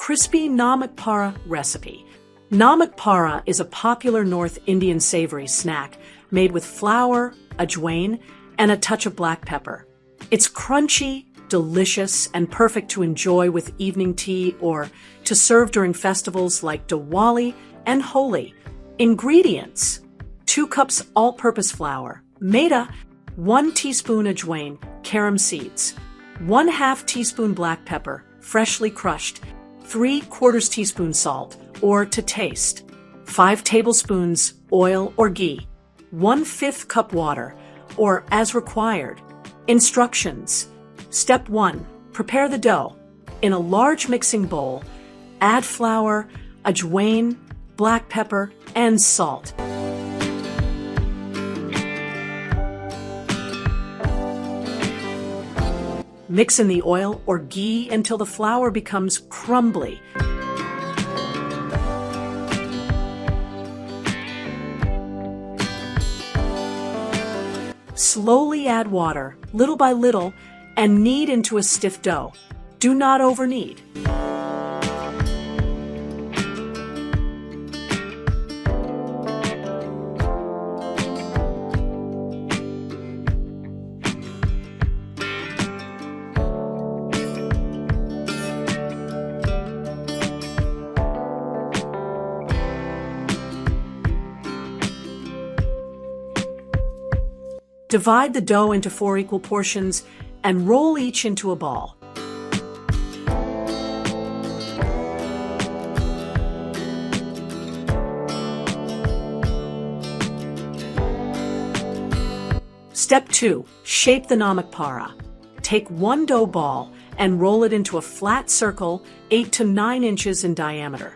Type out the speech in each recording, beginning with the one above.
crispy namak para recipe. Namak para is a popular North Indian savory snack made with flour, ajwain, and a touch of black pepper. It's crunchy, delicious, and perfect to enjoy with evening tea or to serve during festivals like Diwali and Holi. Ingredients: 2 cups all-purpose flour, maida, 1 teaspoon ajwain, carom seeds, 1/2 teaspoon black pepper, freshly crushed, 3/4 teaspoon salt, or to taste, 5 tablespoons oil or ghee, 1/5 cup water, or as required. Instructions. Step 1. Prepare the dough. In a large mixing bowl, add flour, ajwain, black pepper, and salt. Mix in the oil or ghee until the flour becomes crumbly. Slowly add water, little by little, and knead into a stiff dough. Do not over-knead. Divide the dough into 4 equal portions and roll each into a ball. Step 2. Shape the namak para. Take 1 dough ball and roll it into a flat circle 8 to 9 inches in diameter.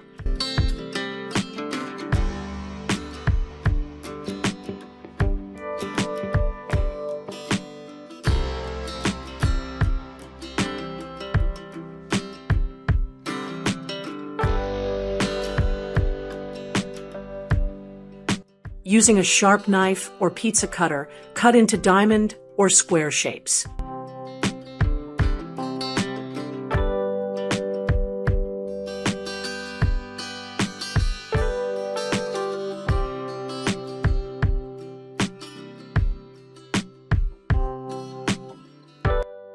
Using a sharp knife or pizza cutter, cut into diamond or square shapes.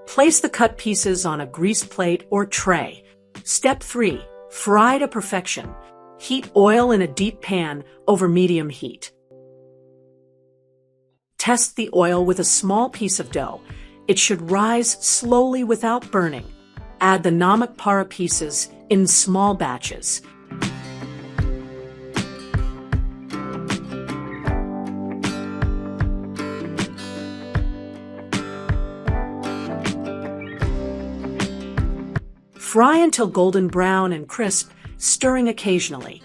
Place the cut pieces on a greased plate or tray. Step 3. Fry to perfection. Heat oil in a deep pan over medium heat. Test the oil with a small piece of dough. It should rise slowly without burning. Add the namak para pieces in small batches. Fry until golden brown and crisp, stirring occasionally.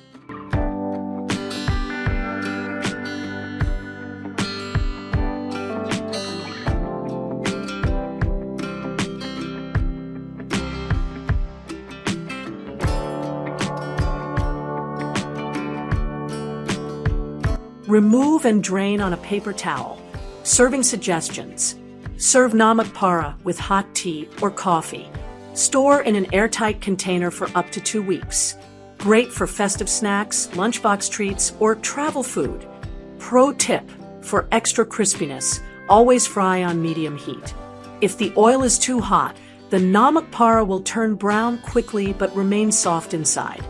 Remove and drain on a paper towel. Serving suggestions. Serve namak para with hot tea or coffee. Store in an airtight container for up to 2 weeks. Great for festive snacks, lunchbox treats, or travel food. Pro tip: for extra crispiness, always fry on medium heat. If the oil is too hot, the namak para will turn brown quickly but remain soft inside.